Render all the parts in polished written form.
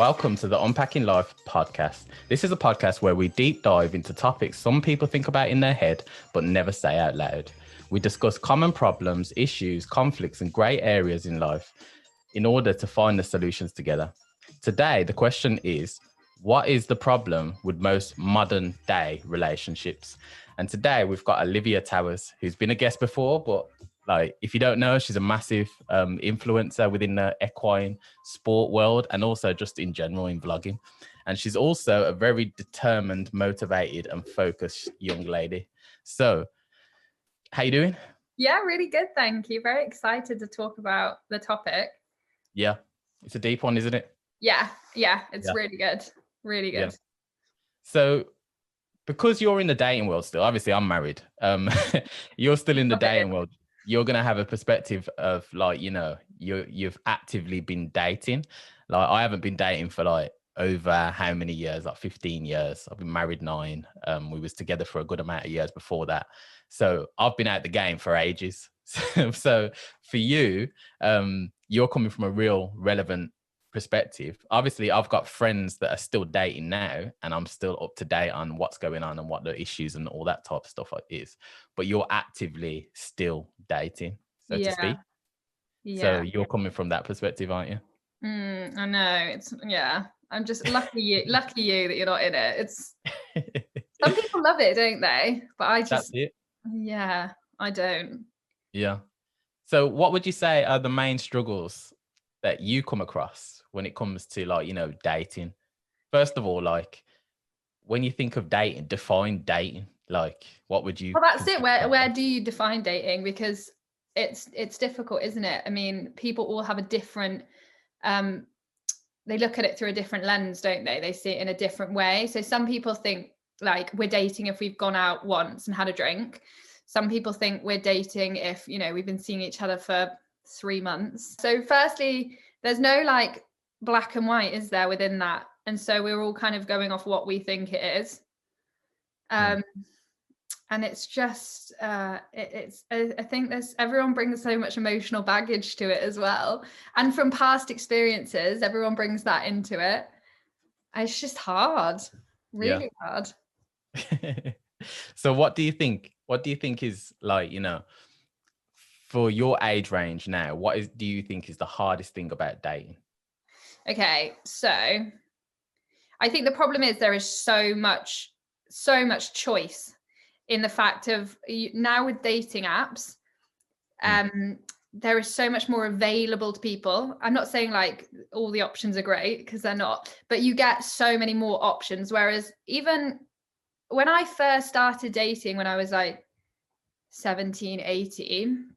Welcome to the Unpacking Life podcast. This is a podcast where we deep dive into topics some people think about in their head but never say out loud. We discuss common problems, issues, conflicts, and grey areas in life in order to find the solutions together. Today, the question is, what is the problem with most modern day relationships? And today we've got Olivia Towers, who's been a guest before, but if you don't know, she's a massive influencer within the equine sport world and also just in general in vlogging. And she's also a very determined, motivated and focused young lady. So how you doing? Yeah, really good. Thank you. Very excited to talk about the topic. Yeah, it's a deep one, isn't it? Yeah, it's really good. Really good. Yeah. So because you're in the dating world still, obviously I'm married. You're still in the dating world. You're going to have a perspective of you've actively been dating. Like I haven't been dating for over how many years? 15 years. I've been married 9. We was together for a good amount of years before that. So I've been out the game for ages. So for you, you're coming from a real relevant perspective. Obviously I've got friends that are still dating now and I'm still up to date on what's going on and what the issues and all that type of stuff is, but you're actively still dating, so to speak. So you're coming from that perspective, aren't you? I know. I'm just lucky you that you're not in it. It's some people love it, don't they? But I just, that's it. Yeah, I don't. Yeah. So what would you say are the main struggles that you come across when it comes to dating? First of all, when you think of dating, define dating. What would you? Well, that's it. Where do you define dating? Because it's difficult, isn't it? I mean, people all have a different, they look at it through a different lens, don't they? They see it in a different way. So some people think we're dating if we've gone out once and had a drink. Some people think we're dating if, we've been seeing each other for 3 months. So firstly, there's no black and white, is there, within that? And so we're all kind of going off what we think it is. And it's just, I think everyone brings so much emotional baggage to it as well. And from past experiences, everyone brings that into it. It's just hard, really hard. So what do you think is for your age range now, do you think is the hardest thing about dating? Okay, so I think the problem is there is so much choice in the fact of now with dating apps, there is so much more available to people. I'm not saying all the options are great, because they're not, but you get so many more options. Whereas even when I first started dating, when I was 17, 18,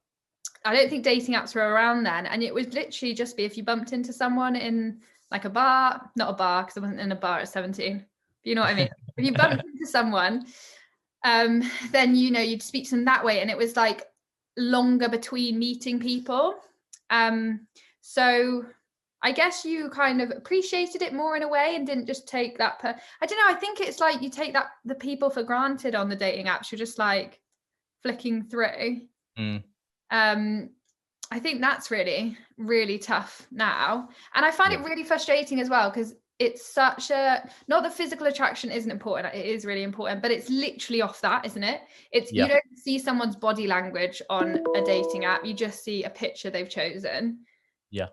I don't think dating apps were around then. And it would literally just be if you bumped into someone in a bar, not a bar, because I wasn't in a bar at 17. You know what I mean? If you bumped into someone, then, you'd speak to them that way. And it was longer between meeting people. So I guess you kind of appreciated it more in a way and didn't just take that. I don't know. I think it's you take the people for granted on the dating apps. You're just flicking through. I think that's really, really tough now. And I find it really frustrating as well, because it's such not that physical attraction isn't important. It is really important, but it's literally off that, isn't it? You don't see someone's body language on a dating app. You just see a picture they've chosen. Yeah.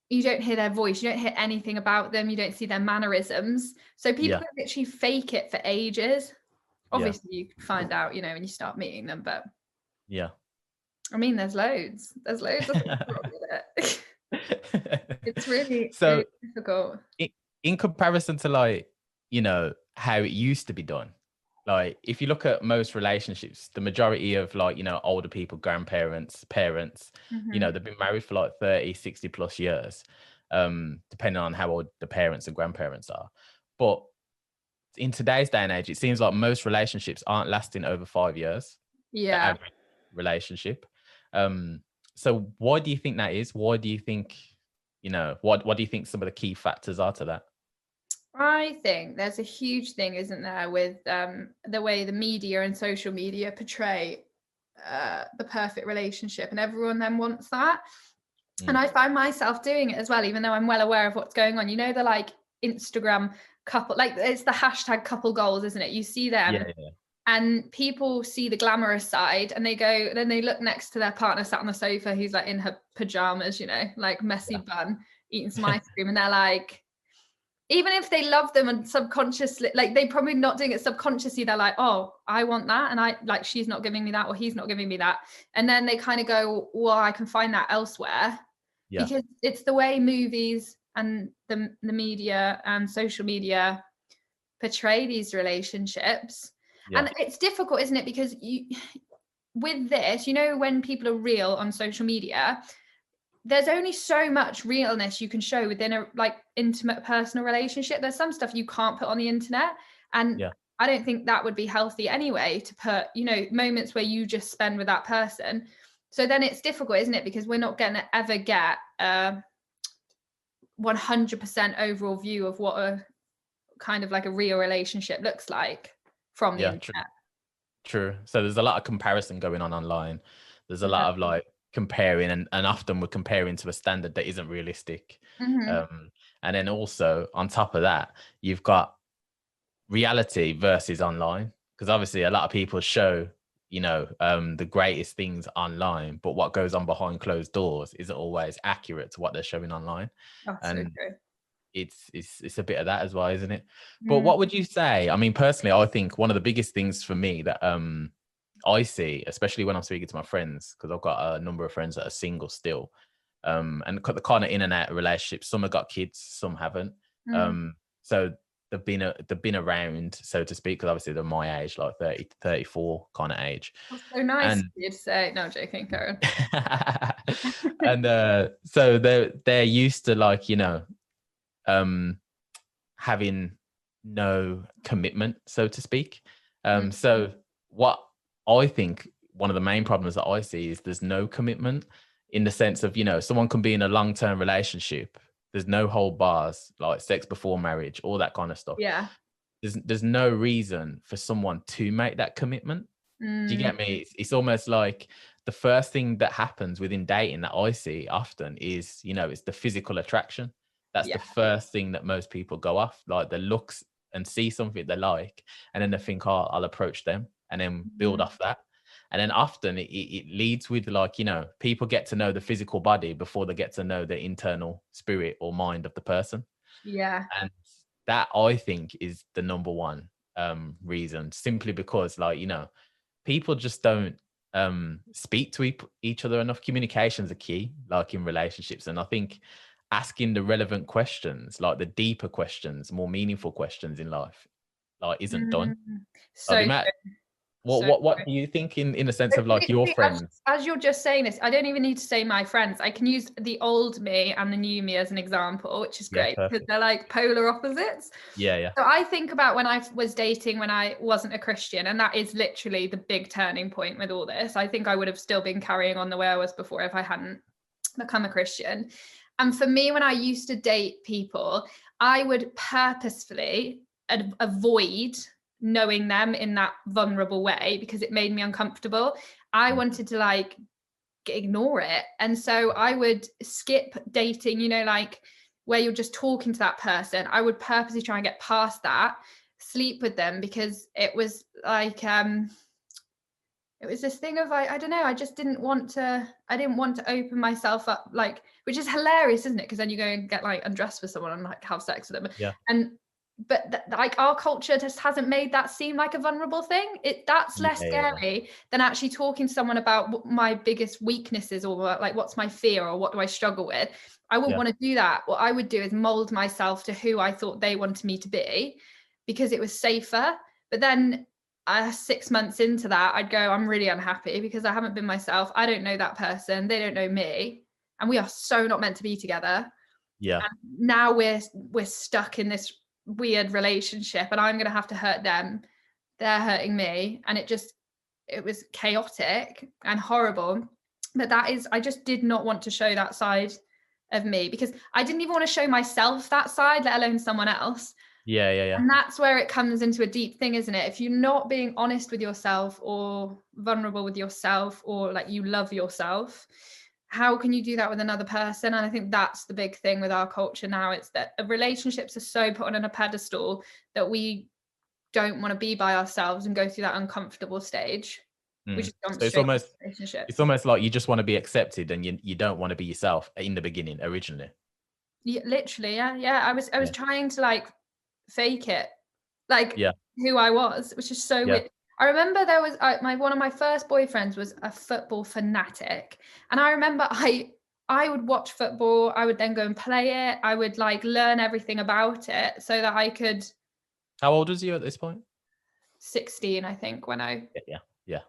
You don't hear their voice. You don't hear anything about them. You don't see their mannerisms. So people can literally fake it for ages. Obviously, you can find out, when you start meeting them, but I mean, there's loads of things wrong with it. It's really, really difficult. In comparison to how it used to be done, if you look at most relationships, the majority of older people, grandparents, parents, they've been married for 30, 60 plus years, depending on how old the parents and grandparents are. But in today's day and age, it seems like most relationships aren't lasting over 5 years. The average relationship. So why do you think that is? Why do you think, what do you think some of the key factors are to that? I think there's a huge thing, isn't there, with the way the media and social media portray the perfect relationship, and everyone then wants that. And Mm. I find myself doing it as well, even though I'm well aware of what's going on. You know, the like Instagram couple, like it's the hashtag couple goals, isn't it? You see them Yeah, yeah, and people see the glamorous side and they go, then they look next to their partner sat on the sofa who's like in her pajamas, you know, like messy bun, eating some ice cream. And they're like, even if they love them and subconsciously, like they probably not doing it subconsciously, they're like, oh, I want that. And I like, she's not giving me that, or he's not giving me that. And then they kind of go, well, I can find that elsewhere, yeah, because it's the way movies and the media and social media portray these relationships. yeah, And it's difficult, isn't it? Because you, with this, you know, when people are real on social media, there's only so much realness you can show within a like intimate personal relationship. There's some stuff you can't put on the internet, and yeah, I don't think that would be healthy anyway, to put, you know, moments where you just spend with that person. So then it's difficult, isn't it? Because we're not going to ever get a 100% overall view of what a kind of like a real relationship looks like from the yeah. True, internet. true. So there's a lot of comparison going on online. There's a lot of Exactly. like comparing, and often we're comparing to a standard that isn't realistic. Mm-hmm. And then also on top of that, you've got reality versus online, because obviously a lot of people show, you know, the greatest things online, but what goes on behind closed doors isn't always accurate to what they're showing online. That's so And true. it's a bit of that as well, isn't it? But Mm. what would you say? I mean, personally, I think one of the biggest things for me that I see, especially when I'm speaking to my friends, because I've got a number of friends that are single still, and the kind of in and out of relationships. Some have got kids, some haven't. Mm. So they've been around, so to speak, because obviously they're my age, like 30 to 34 kind of age. That's so nice And of you to say. No, I'm joking, Karen. and so they're used to, like, you know, um having no commitment, so to speak. Mm. So what I think one of the main problems that I see is there's no commitment, in the sense of, you know, someone can be in a long-term relationship. There's no hold bars, like sex before marriage, all that kind of stuff. Yeah. There's no reason for someone to make that commitment. Do you Mm. get me? It's almost like the first thing that happens within dating that I see often is, you know, it's the physical attraction. That's Yeah. the first thing that most people go off, like the looks, and see something they like, and then they think, oh, I'll approach them, and then build Mm. off that. And then often it leads with, like, you know, people get to know the physical body before they get to know the internal spirit or mind of the person. Yeah. And that, I think, is the number one reason, simply because, like, you know, people just don't speak to each other enough. Communication's a key, like in relationships. And I think asking the relevant questions, like the deeper questions, more meaningful questions in life, like, isn't done. Mm. Like, So the amount, so what do you think in the sense But of like your literally, friends? as you're just saying this, I don't even need to say my friends. I can use the old me and the new me as an example, which is Yeah, great because perfect. they're like polar opposites. Yeah, yeah, So I think about when I was dating when I wasn't a Christian, and that is literally the big turning point with all this. I think I would have still been carrying on the way I was before if I hadn't become a Christian. And for me, when I used to date people, I would purposefully avoid knowing them in that vulnerable way because it made me uncomfortable. I mm, wanted to like ignore it. And so I would skip dating, you know, like where you're just talking to that person. I would purposely try and get past that, sleep with them, because it was like it was this thing of I don't know, I just didn't want to, I didn't want to open myself up, like, which is hilarious, isn't it? Because then you go and get like undressed with someone and like have sex with them. yeah, And like our culture just hasn't made that seem like a vulnerable thing. That's yeah, less yeah, yeah, scary than actually talking to someone about what my biggest weaknesses, or like what's my fear, or what do I struggle with. I wouldn't yeah, want to do that. What I would do is mold myself to who I thought they wanted me to be, because it was safer. But then 6 months into that, I'd go, I'm really unhappy because I haven't been myself. I don't know that person. They don't know me. And we are so not meant to be together. yeah, And now we're stuck in this weird relationship, and I'm going to have to hurt them. They're hurting me. And it was chaotic and horrible. But I just did not want to show that side of me, because I didn't even want to show myself that side, let alone someone else. yeah, yeah, yeah. And that's where it comes into a deep thing, isn't it? If you're not being honest with yourself or vulnerable with yourself, or like you love yourself, how can you do that with another person? And I think that's the big thing with our culture now. It's that relationships are so put on a pedestal that we don't want to be by ourselves and go through that uncomfortable stage. We just jump So straight into it's relationships. almost like you just want to be accepted, and you don't want to be yourself in the beginning originally. Yeah, literally, yeah. I was Yeah. trying to like fake it, like Yeah. who I was, which is so Yeah. weird. I remember there was one of my first boyfriends was a football fanatic, and I remember I would watch football. I would then go and play it. I would like learn everything about it so that I could. How old was you at this point? 16, I think, when I Yeah. Yeah.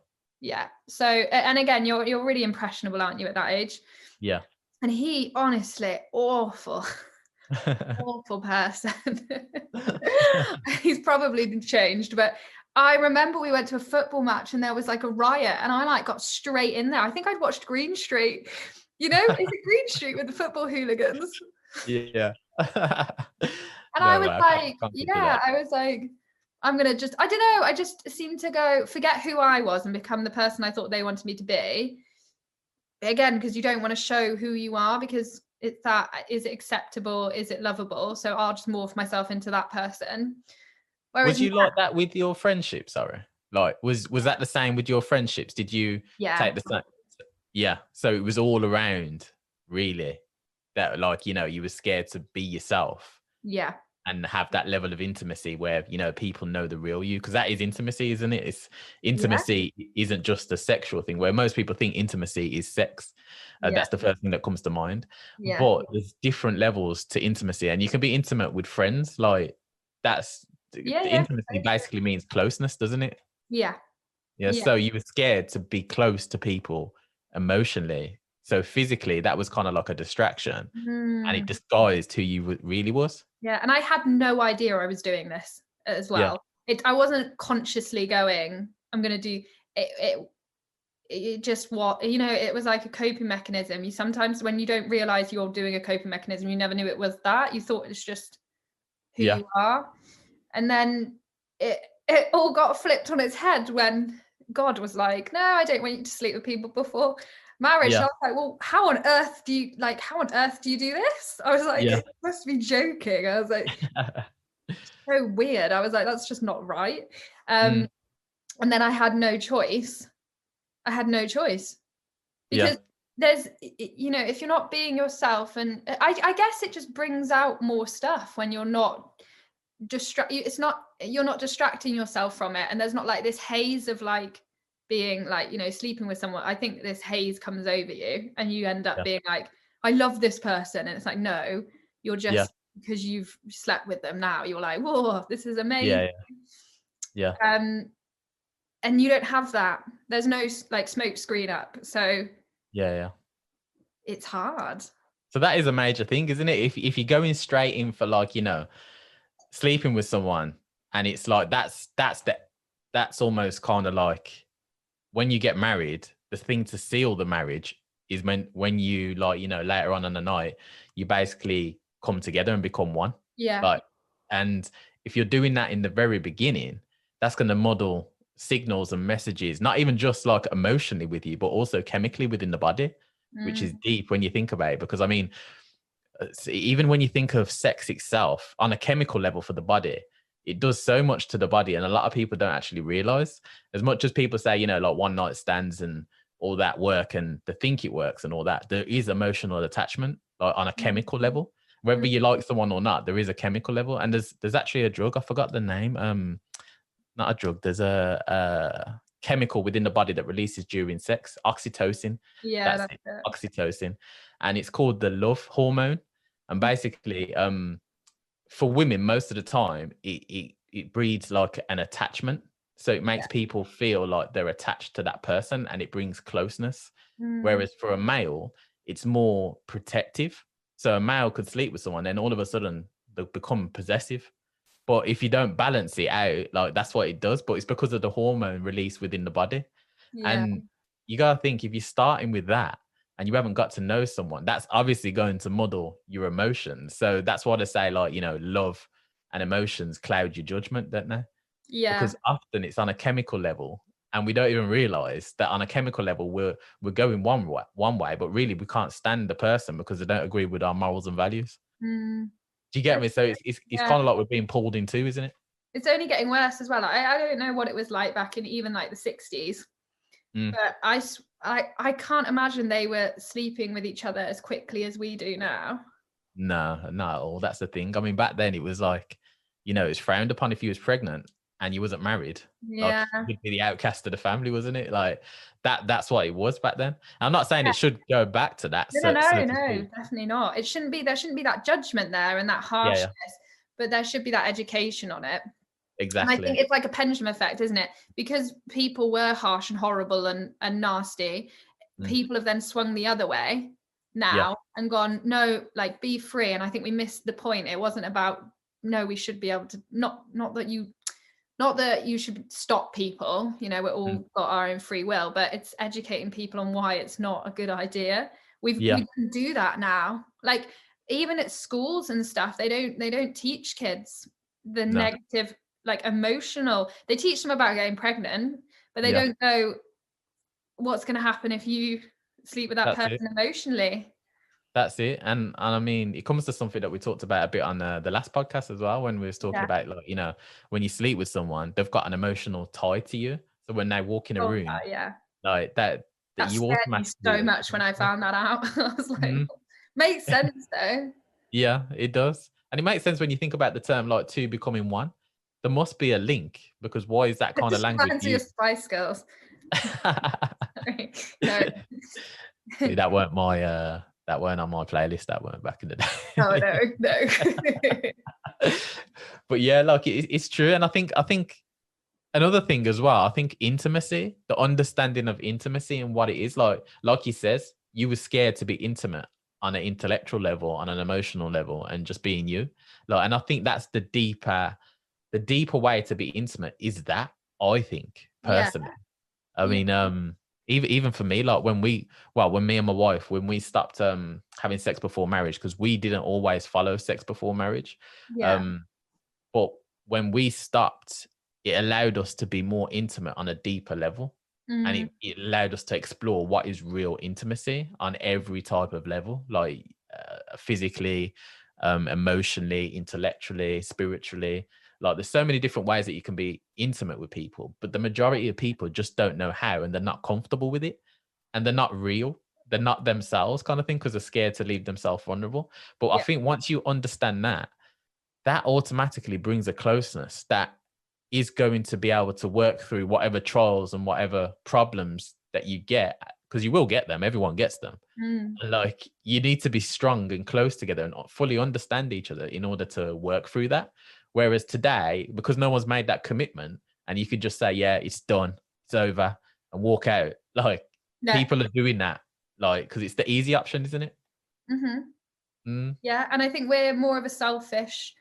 yeah. So and again, you're really impressionable, aren't you, at that age? Yeah. And he honestly awful. Awful person. He's probably changed, but I remember we went to a football match and there was like a riot, and I like got straight in there. I think I'd watched Green Street. You know, is it Green Street with the football hooligans? Yeah. And I No was way. like, Can't picture yeah, that. I was like, I'm gonna just, I don't know, I just seemed to go forget who I was and become the person I thought they wanted me to be. Again, because you don't want to show who you are, because it's that, is it acceptable, is it lovable? So I'll just morph myself into that person. Was Whereas you like that with your friendships? Sorry. Like, was that the same with your friendships? Did you yeah, take the same? Yeah. So it was all around, really, that like, you were scared to be yourself yeah, and have that level of intimacy where, people know the real you. Because that is intimacy, isn't it? It's yeah, intimacy isn't just a sexual thing where most people think intimacy is sex. yeah, That's the first thing that comes to mind. yeah, But there's different levels to intimacy, and you can be intimate with friends. Like, that's the yeah, yeah, intimacy basically means closeness, doesn't it? yeah, Yeah. yeah. So you were scared to be close to people emotionally. So physically, that was kind of like a distraction, and it Mm, disguised who you really was. yeah. And I had no idea I was doing this as Yeah. well. I wasn't consciously going, I'm gonna do it. It just what, it was like a coping mechanism. You sometimes, when you don't realize you're doing a coping mechanism, you never knew it was that, you thought it's just who Yeah. you are. And then it all got flipped on its head when God was like, no, I don't want you to sleep with people before marriage. Yeah. And I was like, well, how on earth do you do this? I was like, Yeah. it must be joking. I was like, so weird. I was like, that's just not right. Mm, And then I had no choice. I had no choice, yeah. because there's, if you're not being yourself, and I guess it just brings out more stuff when you're not it's not, you're not distracting yourself from it, and there's not like this haze of like being like, sleeping with someone. I think this haze comes over you and you end up Yeah. being like, I love this person, and it's like, no, you're Yeah. just, because you've slept with them now, you're like, whoa, this is amazing. Yeah. Yeah. And you don't have that. There's no like smoke screen up, so Yeah. Yeah. it's hard. So that is a major thing, isn't it? If you're going straight in for like, sleeping with someone, and it's like that's almost kind of like when you get married, the thing to seal the marriage is when you like, later on in the night, you basically come together and become one. Yeah, Like, and if you're doing that in the very beginning, that's going to model signals and messages, not even just like emotionally with you, but also chemically within the body, which is deep when you think about it. Because I mean, even when you think of sex itself on a chemical level for the body, it does so much to the body, and a lot of people don't actually realize. As much as people say, like one night stands and all that work and they think it works and all that, there is emotional attachment, like on a chemical level. Whether you like someone or not, there is a chemical level. And there's actually a drug, I forgot the name, not a drug, there's a chemical within the body that releases during sex, oxytocin. yeah, That's that's it, it. oxytocin. And it's called the love hormone. And basically, for women, most of the time, it breeds like an attachment. So it makes people feel like they're attached to that person, and it brings closeness. Whereas for a male, it's more protective. So a male could sleep with someone, then all of a sudden they become possessive. But if you don't balance it out, like that's what it does. But it's because of the hormone release within the body. Yeah, And you got to think, if you're starting with that and you haven't got to know someone, that's obviously going to muddle your emotions. So that's why they say, like, love and emotions cloud your judgment, don't they? yeah, Because often it's on a chemical level. and we don't even realize that on a chemical level we're going one way, but really we can't stand the person because they don't agree with our morals and values. Mm. Do you get me? So it's Yeah. kind of like we're being pulled in two, isn't it? It's only getting worse as well. I don't know what it was like back in even like the 60s, but I can't imagine they were sleeping with each other as quickly as we do now. No, not at all. That's the thing. I mean, back then it was like, it's frowned upon if you was pregnant and you wasn't married. Like, Yeah. you'd be the outcast of the family, wasn't it? Like that's what it was back then. I'm not saying it should go back to that. No, So to no, speak. definitely not. There shouldn't be that judgment there and that Yeah, harshness, but there should be that education on it. And I exactly. think it's like a pendulum effect, isn't it? Because people were harsh and horrible and nasty, people have then swung the other way now and gone, no, like be free. And I think we missed the point. It wasn't about, no, we should be able to not that you should stop people, we're all got our own free will, but it's educating people on why it's not a good idea. We can do that now. Like even at schools and stuff, they don't teach kids the negative, like emotional. They teach them about getting pregnant, but they don't know what's going to happen if you sleep with that person emotionally. That's it. And I mean, it comes to something that we talked about a bit on the last podcast as well, when we was talking about, like, when you sleep with someone, they've got an emotional tie to you. So when they walk in a room, like that you scared me automatically so much when I found that out. I was like, makes sense though. Yeah, it does. And it makes sense when you think about the term like two becoming one. There must be a link, because why is that kind of language Just your Spice Girls. Sorry. No. See, that weren't on my playlist. That weren't back in the day. Oh no. But yeah, like it's true. And I think another thing as well, I think intimacy, the understanding of intimacy and what it is, like he says, you were scared to be intimate on an intellectual level, on an emotional level, and just being you. Like, and I think that's the deeper way to be intimate is that, I think, personally. I mean, even for me, like when me and my wife, when we stopped having sex before marriage, because we didn't always follow sex before marriage. But when we stopped, it allowed us to be more intimate on a deeper level. And it allowed us to explore what is real intimacy on every type of level, like physically, emotionally, intellectually, spiritually. Like there's so many different ways that you can be intimate with people, but the majority of people just don't know how, and they're not comfortable with it, and they're not real. They're not themselves, kind of thing, because they're scared to leave themselves vulnerable. But I think once you understand that automatically brings a closeness that is going to be able to work through whatever trials and whatever problems that you get, because you will get them. Everyone gets them. Like you need to be strong and close together and fully understand each other in order to work through that. Whereas today, because no one's made that commitment, and you could just say, yeah, it's done, it's over, and walk out. Like people are doing that, like, because it's the easy option, isn't it? Yeah, and I think we're more of a selfish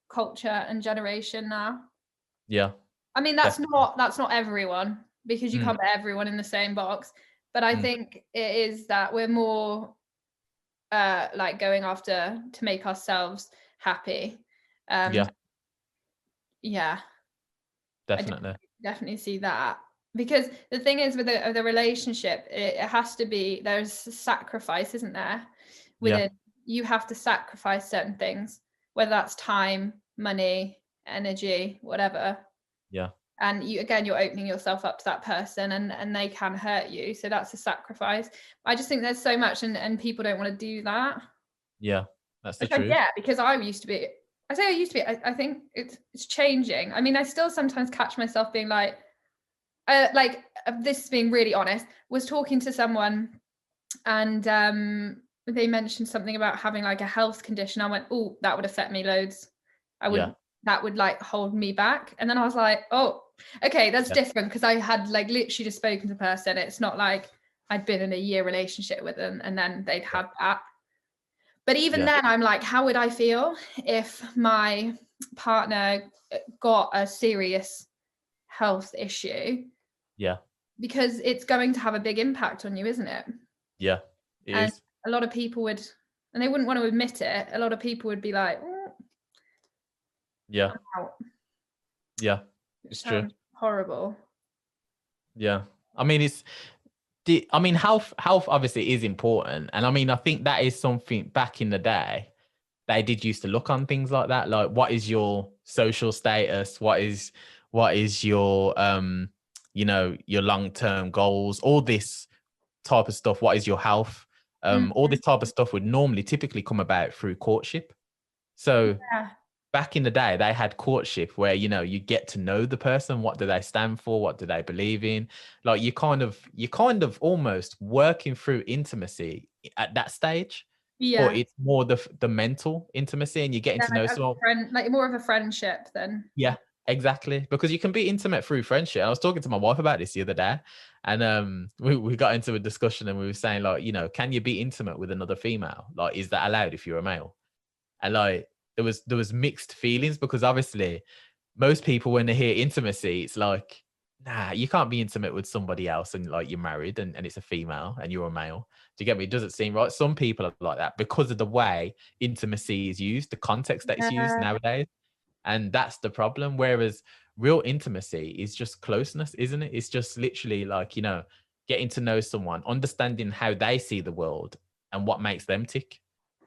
culture and generation now. Yeah. I mean, that's not everyone, because you can't put everyone in the same box. But I think it is that we're more like going after to make ourselves happy. Yeah. Definitely. I definitely see that. Because the thing is with the relationship, it has to be, there's sacrifice, isn't there? Within you have to sacrifice certain things, whether that's time, money, energy, whatever. Yeah. And you're opening yourself up to that person, and they can hurt you. So that's a sacrifice. I just think there's so much, and people don't want to do that. Yeah, that's the Which I truth. get, because I used to be. I think it's changing. I mean, I still sometimes catch myself being like this is being really honest, was talking to someone, and they mentioned something about having like a health condition. I went, oh, that would affect me loads. I would that would like hold me back. And then I was like, oh, okay, that's different, because I had like literally just spoken to the person. It's not like I'd been in a year relationship with them and then they'd had that. But even then, I'm like, how would I feel if my partner got a serious health issue? Yeah. Because it's going to have a big impact on you, isn't it? Yeah, it and is. A lot of people would, and they wouldn't want to admit it. A lot of people would be like, yeah, it's true. Horrible. Yeah. I mean, health obviously is important. And I mean, I think that is something back in the day they did used to look on things like that. Like, what is your social status? What is your your long-term goals? All this type of stuff. What is your health? All Mhm. this type of stuff would normally typically come about through courtship. So Yeah. back in the day, they had courtship where, you get to know the person. What do they stand for? What do they believe in? Like, you kind of almost working through intimacy at that stage, but Yeah. it's more the mental intimacy, and you're getting Yeah, to like know as a someone. friend, like more of a friendship than. Yeah, exactly. Because you can be intimate through friendship. I was talking to my wife about this the other day, and we got into a discussion, and we were saying, like, can you be intimate with another female? Like, is that allowed if you're a male? And like, there was mixed feelings, because obviously most people, when they hear intimacy, it's like, nah, you can't be intimate with somebody else and like you're married, and it's a female and you're a male. Do you get me? It doesn't seem right. Some people are like that because of the way intimacy is used, the context that it's used Yeah. nowadays. And that's the problem. Whereas real intimacy is just closeness, isn't it? It's just literally like, getting to know someone, understanding how they see the world and what makes them tick.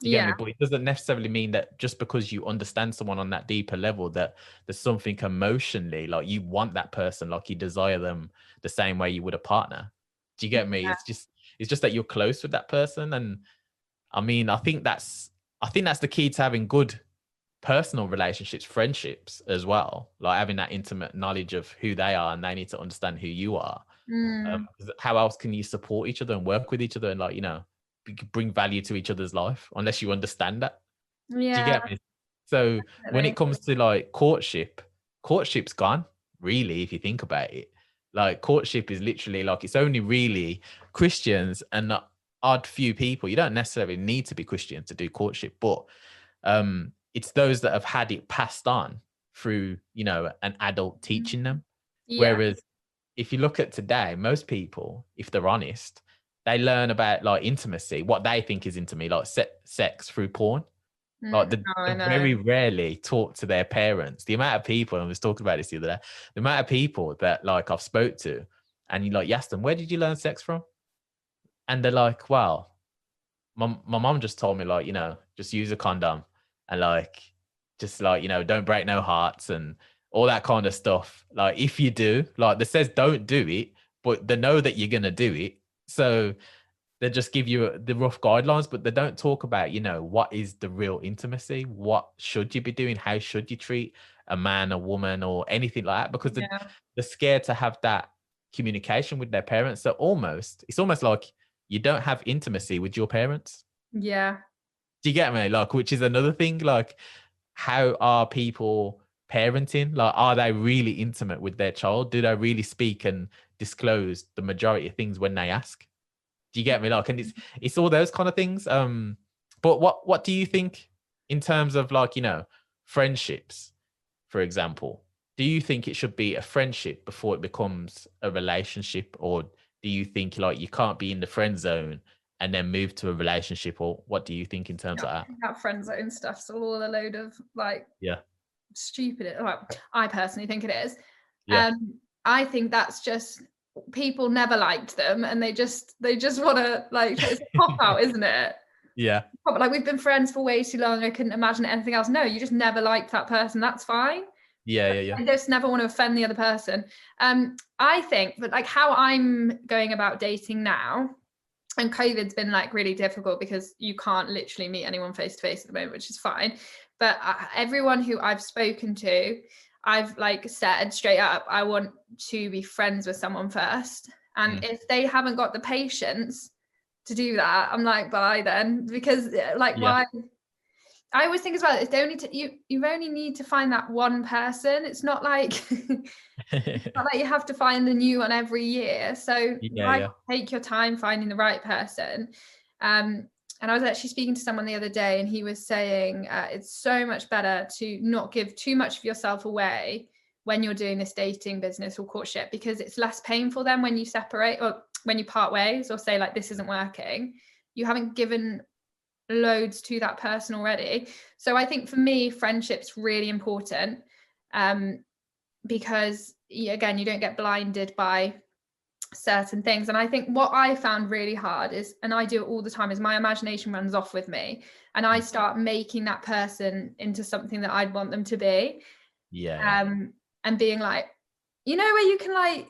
Do you get Yeah. me? But it doesn't necessarily mean that just because you understand someone on that deeper level, that there's something emotionally, like you want that person, like you desire them the same way you would a partner. Do you get me? It's just that you're close with that person. And I mean, I think that's the key to having good personal relationships, friendships as well, like having that intimate knowledge of who they are, and they need to understand who you are. Mm. 'Cause how else can you support each other and work with each other, and like, bring value to each other's life, unless you understand that? Do you Yeah, get me? So when it definitely. comes to like courtship's gone, really, if you think about it. Like, courtship is literally like, it's only really Christians and the odd few people. You don't necessarily need to be Christian to do courtship, but it's those that have had it passed on through, an adult teaching them. Yeah. Whereas if you look at today, most people, if they're honest, they learn about like intimacy, what they think is intimate, like sex through porn. Like, Oh, they I know. very rarely talk to their parents. The amount of people, and I was talking about this the other day, the amount of people that like I've spoke to, and you ask them, where did you learn sex from? And they're like, well, my mom just told me, like, just use a condom, and like, just like, don't break no hearts and all that kind of stuff. Like, if you do, like, they says don't do it, but they know that you're gonna do it. So they just give you the rough guidelines, but they don't talk about, what is the real intimacy? What should you be doing? How should you treat a man, a woman, or anything like that? Because Yeah. they're scared to have that communication with their parents. So it's almost like you don't have intimacy with your parents. Yeah. Do you get me? Like, which is another thing. Like, how are people parenting? Like, are they really intimate with their child? Do they really speak and disclose the majority of things when they ask? Do you get me? Like, and it's all those kind of things. But what do you think in terms of like, friendships, for example? Do you think it should be a friendship before it becomes a relationship, or do you think like you can't be in the friend zone and then move to a relationship, or what do you think in terms Yeah, of I that? think that friend zone stuff's all a load of like Yeah, stupid. Well, I personally think it is. yeah, I think that's just people never liked them, and they just want to like it's a cop out, isn't it? yeah, Like we've been friends for way too long. I couldn't imagine anything else. No, you just never liked that person. That's fine. yeah, yeah, yeah, I just never want to offend the other person. I think that like how I'm going about dating now, and COVID's been like really difficult because you can't literally meet anyone face to face at the moment, which is fine. But everyone who I've spoken to, I've like said straight up, I want to be friends with someone first. And mm, if they haven't got the patience to do that, I'm like, bye then, because like yeah, why? I always think as well, it's only to, you only need to find that one person. It's not like not like you have to find the new one every year. So yeah, why yeah, not take your time finding the right person? And I was actually speaking to someone the other day, and he was saying it's so much better to not give too much of yourself away when you're doing this dating business or courtship, because it's less painful then when you separate or when you part ways or say like this isn't working. You haven't given loads to that person already. So I think for me, friendship's really important, because again, you don't get blinded by certain things. And I think what I found really hard is, and I do it all the time, is my imagination runs off with me and I start making that person into something that I'd want them to be. And being like, you know, where you can like,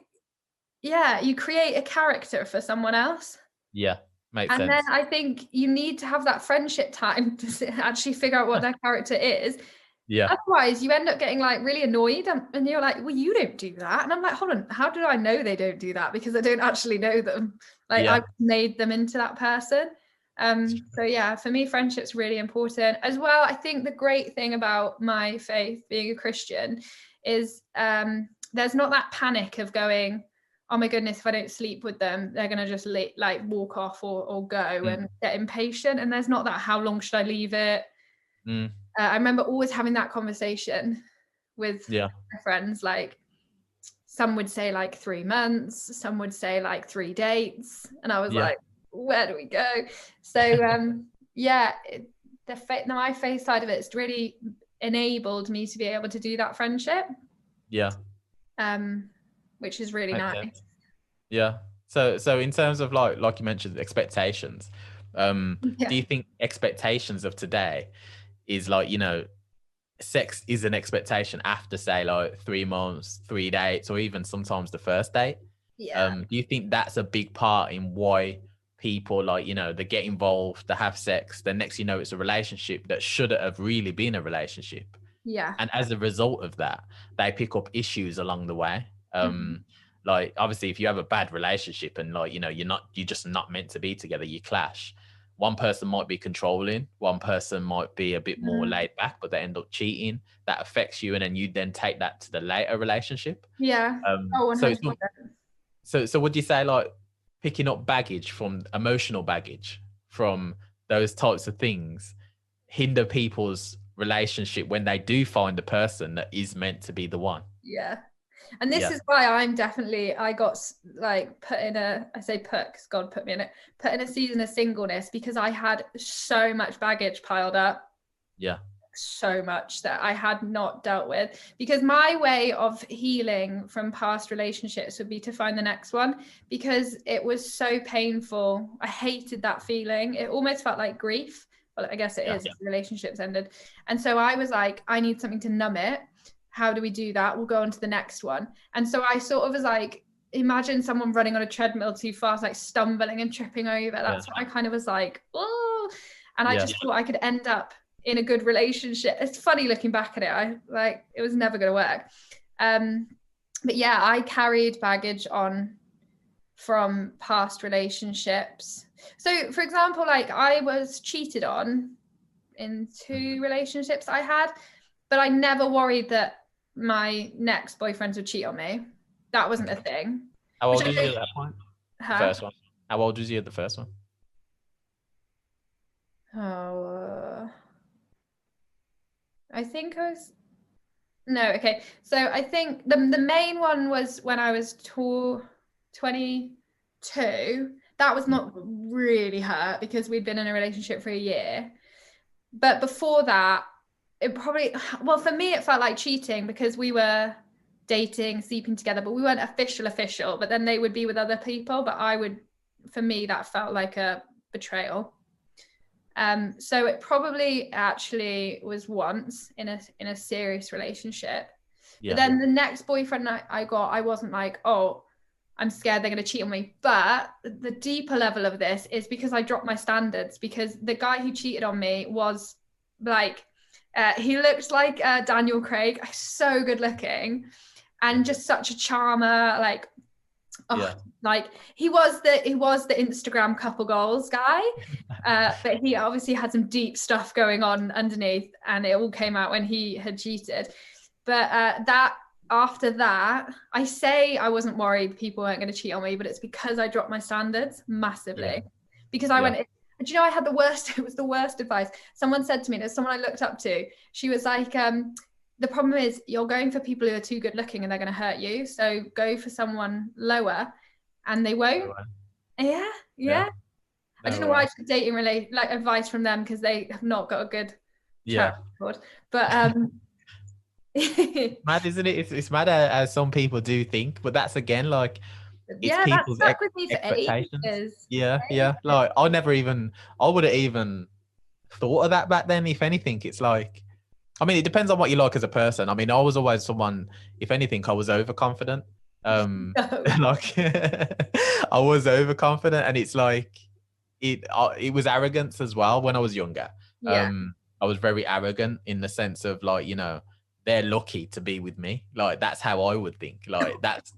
yeah, you create a character for someone else. Yeah, makes and sense. then I think you need to have that friendship time to actually figure out what their character is. Yeah. Otherwise, you end up getting like really annoyed, and you're like, well, you don't do that. And I'm like, hold on, how do I know they don't do that? Because I don't actually know them. Like, I've made them into that person. So yeah, for me, friendship's really important as well. I think the great thing about my faith, being a Christian, is there's not that panic of going, oh my goodness, if I don't sleep with them, they're going to just like walk off or go and get impatient. And there's not that, how long should I leave it? I remember always having that conversation with my friends. Like, some would say like 3 months, some would say like 3 dates. And I was like, where do we go? So yeah, my faith side of it's really enabled me to be able to do that friendship. Which is really nice. Sense. Yeah. So in terms of like you mentioned, expectations, do you think expectations of today is like, you know, sex is an expectation after, say, like 3 months, 3 dates, or even sometimes the first date? Do you think that's a big part in why people, like, you know, they get involved, they have sex, then next you know it's a relationship that shouldn't have really been a relationship? And as a result of that, they pick up issues along the way. Like, obviously, if you have a bad relationship and, like, you know, you're just not meant to be together, you clash. One person might be controlling, one person might be a bit more laid back, but they end up cheating. That affects you, and then you then take that to the later relationship. So would you say, like, picking up baggage from emotional baggage from those types of things hinder people's relationship when they do find a person that is meant to be the one? And this is why I got like put in because God put me in it, put in a season of singleness, because I had so much baggage piled up. So much that I had not dealt with, because my way of healing from past relationships would be to find the next one, because it was so painful. I hated that feeling. It almost felt like grief. Well, I guess it is if the relationship's ended. And so I was like, I need something to numb it. How do we do that? We'll go on to the next one. And so I sort of was like, imagine someone running on a treadmill too fast, like stumbling and tripping over. That's what I kind of was like, oh. And I just thought I could end up in a good relationship. It's funny looking back at it. It was never going to work. But yeah, I carried baggage on from past relationships. So for example, like, I was cheated on in 2 relationships I had, but I never worried that my next boyfriends would cheat on me. That wasn't a thing. How old was you at that point? First one. How old was you at the first one? I think I was, no, okay. So I think the main one was when I was 22. That was not really hurt because we'd been in a relationship for a year. But before that, it probably, well, for me, it felt like cheating because we were dating, sleeping together, but we weren't official, but then they would be with other people. But for me, that felt like a betrayal. So it probably actually was once in a serious relationship. But then the next boyfriend I got, I wasn't like, oh, I'm scared they're going to cheat on me. But the deeper level of this is because I dropped my standards, because the guy who cheated on me was like, he looked like Daniel Craig, so good looking and just such a charmer. Like, like he was the Instagram couple goals guy, but he obviously had some deep stuff going on underneath, and it all came out when he had cheated. But after that, I say I wasn't worried people weren't going to cheat on me, but it's because I dropped my standards massively. Because I went, do you know, I had the worst, it was the worst advice. Someone said to me, there's someone I looked up to, she was like, the problem is you're going for people who are too good looking and they're going to hurt you. So go for someone lower and they won't. Yeah. I don't know why I took dating like advice from them, because they have not got a good track record. But mad, isn't it? It's mad as some people do think, but that's again like it's Yeah, that people's stuck with me for expectations. ages. Yeah. Like I wouldn't even thought of that back then. If anything, it's like, I mean, it depends on what you like as a person. I mean, I was always someone, if anything, I was overconfident. No. Like I was overconfident, and it's like it was arrogance as well when I was younger. Yeah. I was very arrogant in the sense of like, you know, they're lucky to be with me. Like that's how I would think. Like that's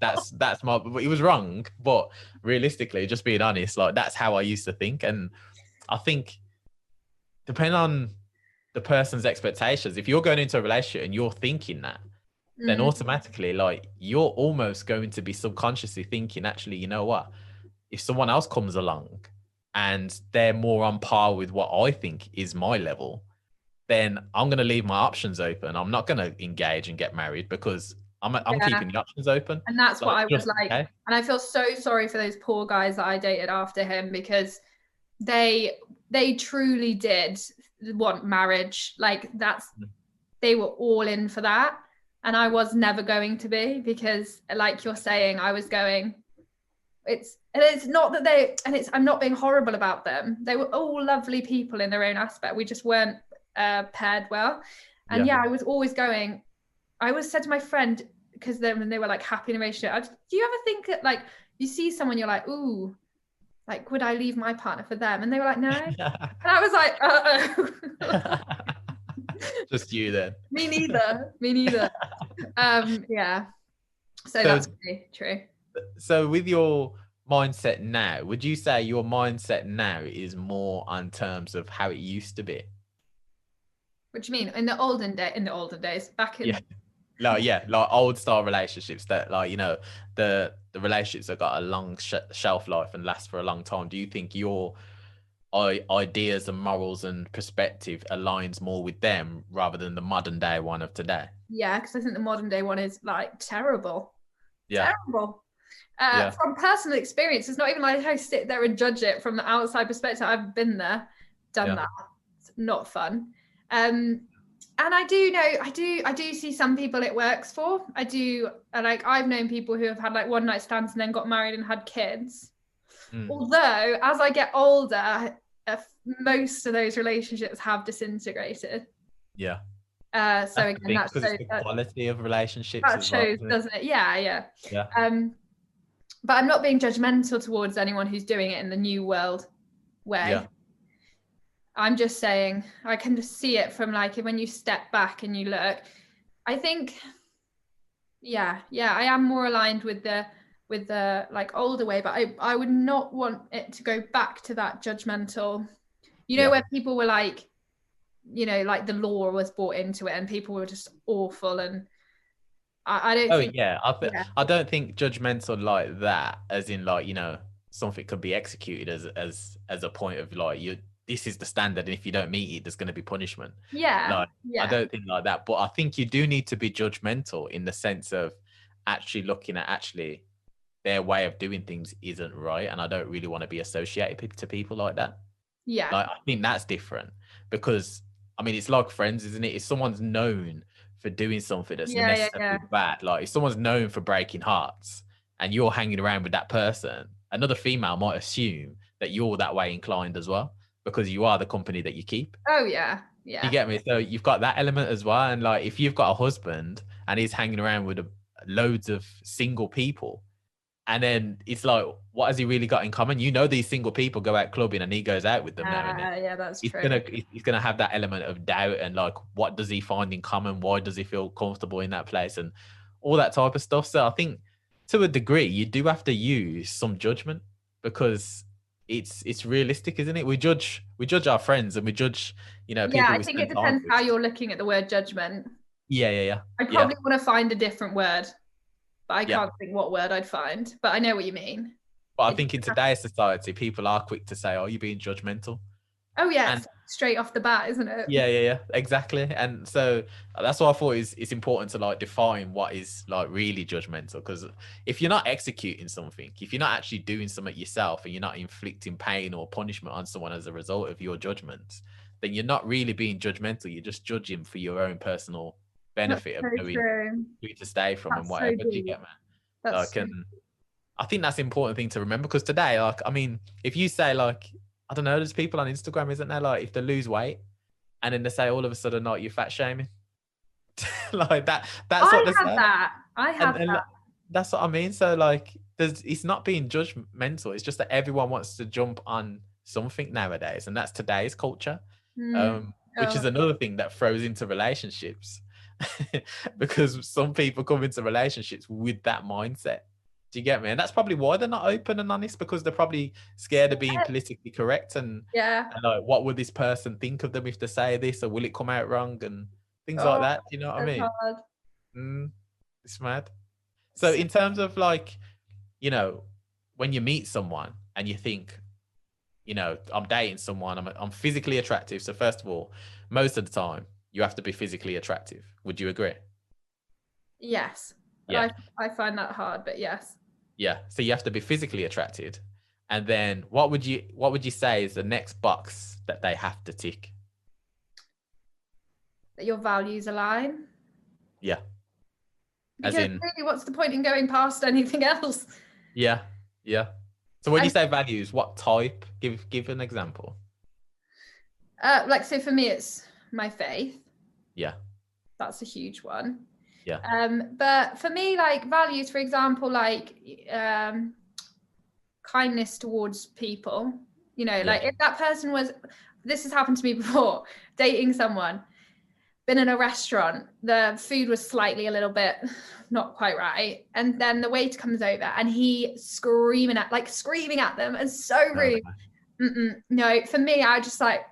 my. It was wrong, but realistically, just being honest, like that's how I used to think, and I think depending on the person's expectations, if you're going into a relationship and you're thinking that, then automatically, like you're almost going to be subconsciously thinking, actually, you know what? If someone else comes along and they're more on par with what I think is my level, then I'm going to leave my options open. I'm not going to engage and get married because I'm keeping the options open. And that's what I was like. Okay. And I feel so sorry for those poor guys that I dated after him, because they truly did want marriage. Like they were all in for that. And I was never going to be, because like you're saying, I was going, it's not that I'm not being horrible about them. They were all lovely people in their own aspect. We just weren't paired well. And I was always going, I always said to my friend, because then when they were like happy in a relationship, do you ever think that like you see someone, you're like, ooh, like would I leave my partner for them? And they were like, no. And I was like, uh-oh. Just you then. Me neither. Yeah. So that's really true. So with your mindset now, would you say your mindset now is more on terms of how it used to be? What do you mean? In the olden days, back in like old style relationships that, like, you know, the relationships that got a long shelf life and last for a long time. Do you think your ideas and morals and perspective aligns more with them rather than the modern day one of today? Yeah, because I think the modern day one is like terrible. Terrible. From personal experience, it's not even like I sit there and judge it from the outside perspective. I've been there, done that. It's not fun. And I do know, I do see some people it works for. I do, like I've known people who have had like one night stands and then got married and had kids. Although as I get older, most of those relationships have disintegrated. So again, that shows the quality of relationships. That shows, doesn't it? Yeah. But I'm not being judgmental towards anyone who's doing it in the new world way. I'm just saying I can just see it from like when you step back and you look. I think, I am more aligned with the like older way, but I would not want it to go back to that judgmental, where people were like, like the law was brought into it and people were just awful. And I don't think. I don't think judgmental like that, as in like, you know, something could be executed as a point of like, this is the standard, and if you don't meet it, there's going to be punishment. I don't think like that, but I think you do need to be judgmental in the sense of actually looking at their way of doing things isn't right, and I don't really want to be associated to people like that. Like I think that's different, because I mean it's like friends, isn't it? If someone's known for doing something that's necessarily bad, like if someone's known for breaking hearts and you're hanging around with that person, another female might assume that you're that way inclined as well, because you are the company that you keep. You get me? So you've got that element as well. And like if you've got a husband and he's hanging around with loads of single people, and then it's like, what has he really got in common? You know, these single people go out clubbing and he goes out with them now and then. Yeah, that's true. He's gonna have that element of doubt and like, what does he find in common? Why does he feel comfortable in that place and all that type of stuff? So I think to a degree you do have to use some judgment, because it's realistic, isn't it? We judge our friends and we judge, people. I think it depends how you're looking at the word judgment. I probably want to find a different word, but I can't think what word I'd find, but I know what you mean. But I think in today's society, people are quick to say, "Oh, you're being judgmental." Oh yeah, and straight off the bat, isn't it? Yeah, exactly. And so that's why I thought it's important to like define what is like really judgmental, because if you're not executing something, if you're not actually doing something yourself, and you're not inflicting pain or punishment on someone as a result of your judgments, then you're not really being judgmental. You're just judging for your own personal benefit of knowing who to stay from and whatever. Do you get me? I think that's an important thing to remember, because today, like, I mean, if you say, like, I don't know, there's people on Instagram, isn't there? Like, if they lose weight and then they say all of a sudden, like, you're fat shaming. Like that's what they say. I have that. That's what I mean. So like, it's not being judgmental. It's just that everyone wants to jump on something nowadays, and that's today's culture. Which is another thing that throws into relationships, because some people come into relationships with that mindset. Do you get me? And that's probably why they're not open and honest, because they're probably scared of being politically correct and like, what would this person think of them if they say this, or will it come out wrong, and things like that. You know what I mean? It's mad. So in terms of like, you know, when you meet someone and you think, you know, I'm dating someone, I'm physically attractive. So first of all, most of the time you have to be physically attractive. Would you agree? Yes. Yeah. I find that hard, but yes. Yeah. So you have to be physically attracted. And then what would you say is the next box that they have to tick? That your values align. Yeah. Because really, what's the point in going past anything else? Yeah. So when you say values, what type? Give an example. Like, so for me, it's my faith. Yeah. That's a huge one. Yeah. But for me, like values, for example, like kindness towards people. You know, like if that person this has happened to me before, dating someone, been in a restaurant, the food was slightly a little bit not quite right, and then the waiter comes over and he screaming at them and so rude. No, for me, I just like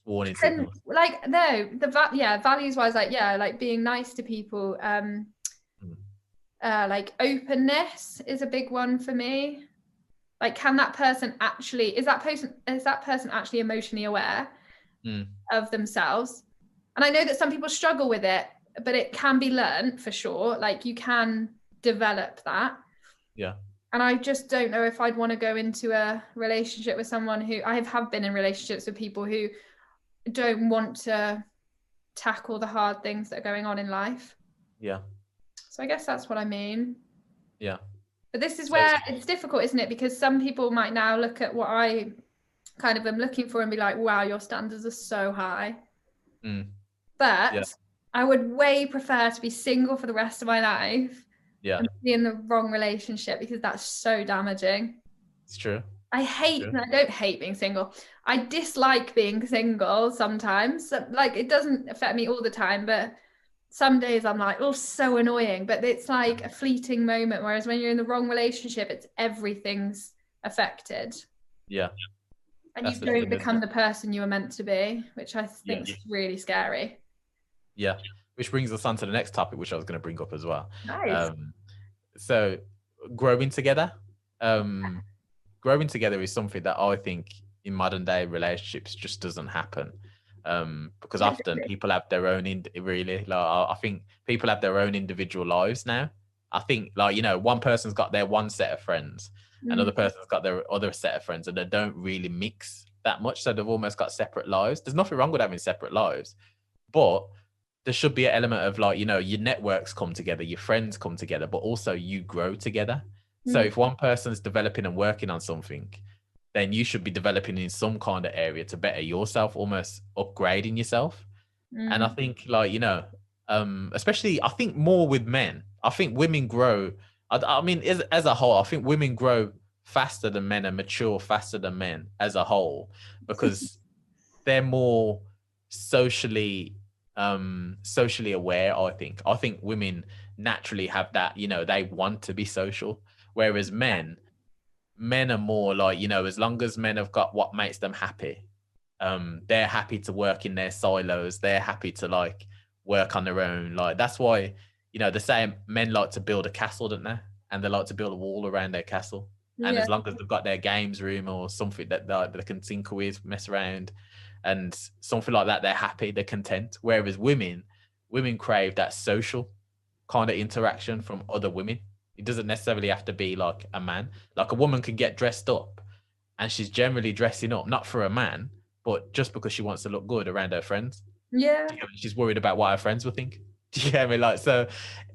warning signals. Like no, values wise, like being nice to people, like openness is a big one for me. Like, can that person actually is that person actually emotionally aware of themselves? And I know that some people struggle with it, but it can be learned for sure. Like, you can develop that. Yeah. And I just don't know if I'd want to go into a relationship with someone who I have been in relationships with people who don't want to tackle the hard things that are going on in life. Yeah. So I guess that's what I mean. Yeah. But this is where it's difficult, isn't it? Because some people might now look at what I kind of am looking for and be like, wow, your standards are so high. But I would way prefer to be single for the rest of my life and be in the wrong relationship, because that's so damaging. It's true. I don't hate being single. I dislike being single sometimes. Like, it doesn't affect me all the time, but some days I'm like, oh, so annoying. But it's like a fleeting moment. Whereas when you're in the wrong relationship, everything's affected. Yeah. And you don't become the person you were meant to be, which I think is really scary. Yeah. Which brings us on to the next topic, which I was going to bring up as well. Nice. So growing together. Growing together is something that I think in modern day relationships just doesn't happen. Because often people have their own I think people have their own individual lives now. I think, like, you know, one person's got their one set of friends, another person's got their other set of friends, and they don't really mix that much. So they've almost got separate lives. There's nothing wrong with having separate lives, but there should be an element of, like, you know, your networks come together, your friends come together, but also you grow together. So if one person's developing and working on something, then you should be developing in some kind of area to better yourself, almost upgrading yourself. And I think, like, you know, especially I think more with men, I think women grow. I mean, as a whole, I think women grow faster than men and mature faster than men as a whole, because they're more socially aware. I think women naturally have that, you know, they want to be social, whereas men are more like, you know, as long as men have got what makes them happy, they're happy to work in their silos, they're happy to, like, work on their own. Like, that's why, you know, they say men like to build a castle, don't they? And they like to build a wall around their castle. And as long as they've got their games room or something that they can tinker with, mess around, and something like that, they're happy, they're content. Whereas women crave that social kind of interaction from other women. It doesn't necessarily have to be like a man. Like, a woman can get dressed up and she's generally dressing up, not for a man, but just because she wants to look good around her friends. Yeah. She's worried about what her friends will think. Do you get me? Like, so,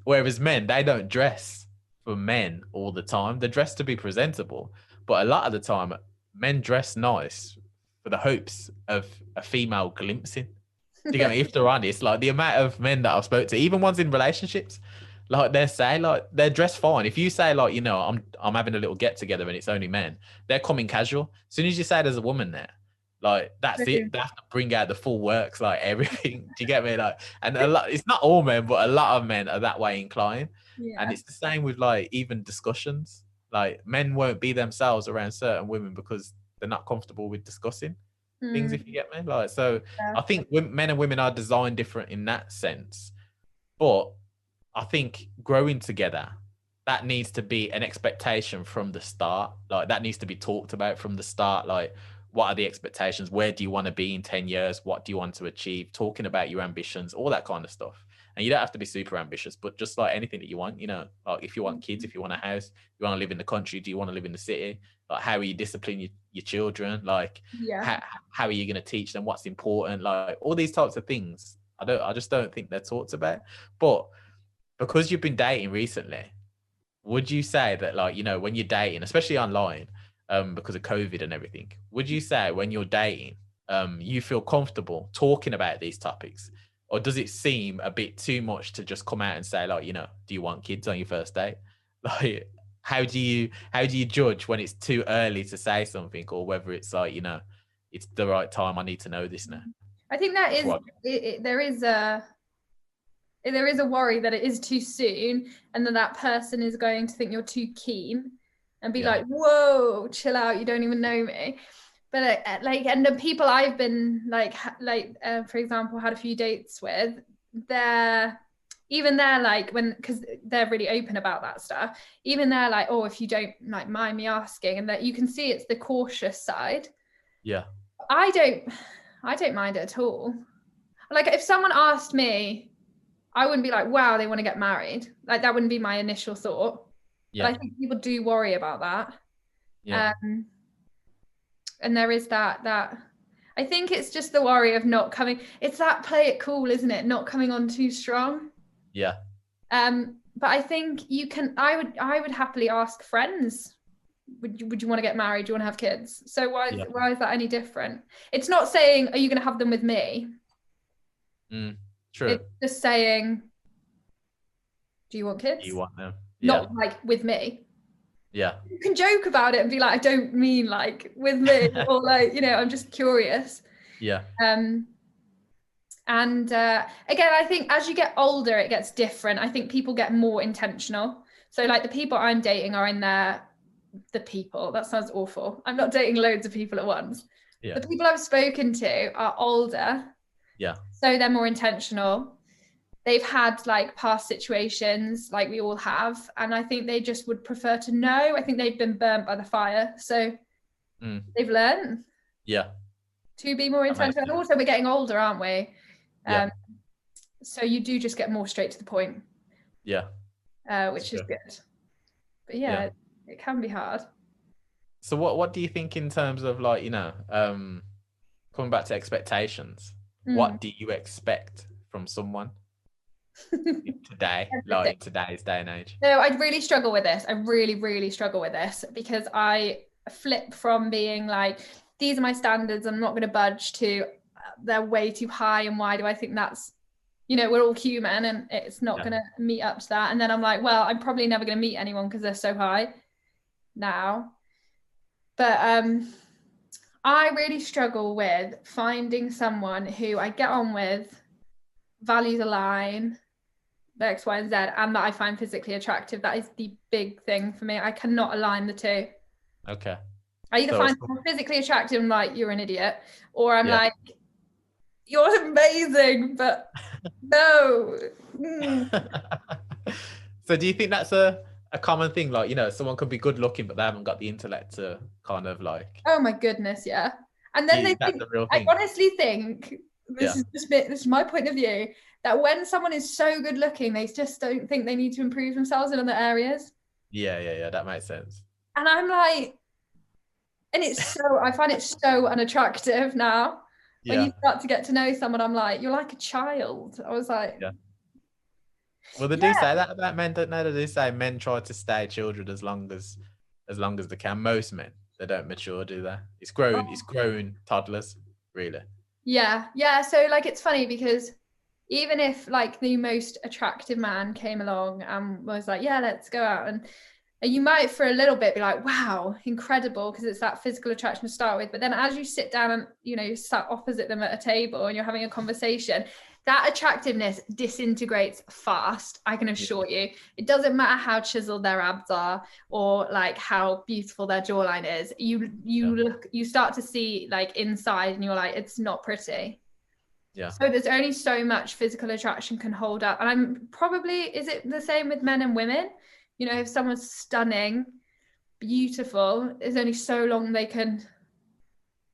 whereas men, they don't dress for men all the time. They're dressed to be presentable, but a lot of the time, men dress nice for the hopes of a female glimpsing. Do you get me? If they're honest, like the amount of men that I've spoke to, even ones in relationships, like they say, like they're dressed fine. If you say, like, you know, I'm having a little get together and it's only men, they're coming casual. As soon as you say there's a woman there, like that's it. They have to bring out the full works, like everything. Do you get me? Like, and a lot. It's not all men, but a lot of men are that way inclined. Yeah. And it's the same with like even discussions. Like men won't be themselves around certain women because they're not comfortable with discussing things, if you get me. Like, so Yeah. I think men and women are designed different in that sense, but I think growing together, that needs to be an expectation from the start. Like that needs to be talked about from the start. Like, what are the expectations? Where do you want to be in 10 years? What do you want to achieve? Talking about your ambitions, all that kind of stuff. And you don't have to be super ambitious, but just like anything that you want, you know, like if you want kids, if you want a house, you want to live in the country, do you want to live in the city? Like, how are you disciplining your children? Like, how are you going to teach them what's important? Like all these types of things. I just don't think they're talked about. But because you've been dating recently, would you say that, like, you know, when you're dating, especially online, because of COVID and everything, would you say when you're dating, you feel comfortable talking about these topics? Or does it seem a bit too much to just come out and say, like, you know, do you want kids on your first date? Like, how do you judge when it's too early to say something, or whether it's like, you know, it's the right time, I need to know this now? I think that is there is a worry that it is too soon, and then that person is going to think you're too keen and be like, whoa, chill out, you don't even know me. But like, and the people I've been like for example, had a few dates with, they're like, because they're really open about that stuff, even they're like, oh, if you don't like mind me asking, and that you can see it's the cautious side. Yeah. I don't mind it at all. Like if someone asked me, I wouldn't be like, wow, they want to get married. Like that wouldn't be my initial thought. Yeah. But I think people do worry about that. Yeah. And there is that I think it's just the worry of not coming. It's that play it cool, isn't it? Not coming on too strong. Yeah. But I think you can. I would happily ask friends. Would you want to get married? Do you want to have kids? So why is that any different? It's not saying, are you going to have them with me? True. It's just saying, do you want kids? Do you want them? Yeah. Not like with me. Yeah. You can joke about it and be like, I don't mean like with me, or like, you know, I'm just curious. Yeah. And again, I think as you get older, it gets different. I think people get more intentional. So like the people I'm dating are in the people, that sounds awful. I'm not dating loads of people at once. Yeah. The people I've spoken to are older. Yeah. So they're more intentional. They've had like past situations like we all have. And I think they just would prefer to know. I think they've been burnt by the fire. So they've learned to be more intentional. And also we're getting older, aren't we? Yeah. So you do just get more straight to the point. Yeah. Which is good. But yeah, it can be hard. So what do you think in terms of like, you know, coming back to expectations, what do you expect from someone today, like in today's day and age? No, I really struggle with this. I really, really struggle with this because I flip from being like, these are my standards, I'm not going to budge, to they're way too high, and why do I think that's, you know, we're all human and it's not going to meet up to that. And then I'm like, well, I'm probably never going to meet anyone because they're so high now. But I really struggle with finding someone who I get on with, values align, X, Y, and Z, and that I find physically attractive. That is the big thing for me. I cannot align the two. Okay. I either find someone physically attractive and like, you're an idiot, or I'm like, you're amazing, but no. So do you think that's a common thing? Like, you know, someone could be good looking, but they haven't got the intellect to kind of like... Oh my goodness, yeah. And then they think, I honestly think, this is my point of view, that when someone is so good looking, they just don't think they need to improve themselves in other areas. Yeah, that makes sense. And I'm like, and it's so, I find it so unattractive now. When you start to get to know someone, I'm like, you're like a child. I was like, Well, they do say that about men, don't they? They do say men try to stay children as long as they can. Most men, they don't mature, do they? It's grown toddlers, really. Yeah. So like, it's funny because even if like the most attractive man came along and was like, yeah, let's go out, and you might for a little bit be like, wow, incredible, because it's that physical attraction to start with. But then as you sit down and, you know, you sat opposite them at a table and you're having a conversation, that attractiveness disintegrates fast, I can assure you. It doesn't matter how chiseled their abs are or like how beautiful their jawline is. You start to see like inside and you're like, it's not pretty. Yeah. So there's only so much physical attraction can hold up. And I'm probably, is it the same with men and women? You know, if someone's stunning, beautiful, there's only so long they can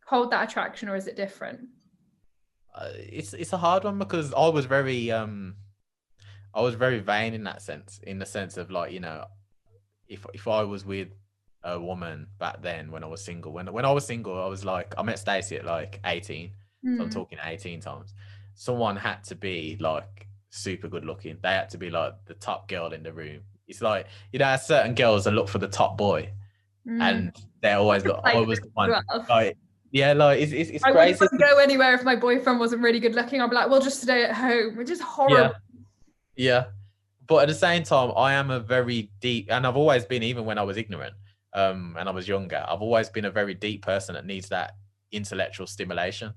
hold that attraction, or is it different? It's a hard one because I was very vain in that sense, in the sense of like, you know, if I was with a woman back then when I was single, when I was single, I was like, I met Stacey at like 18. So I'm talking 18 times. Someone had to be like super good looking. They had to be like the top girl in the room. It's like, you know, certain girls that look for the top boy, and they always look. I was the one. Like, yeah, like it's I crazy. wouldn't go anywhere if my boyfriend wasn't really good looking. I'd be like, we'll just stay at home, which is horrible. Yeah. But at the same time, I am a very deep, and I've always been, even when I was ignorant, and I was younger, I've always been a very deep person that needs that intellectual stimulation.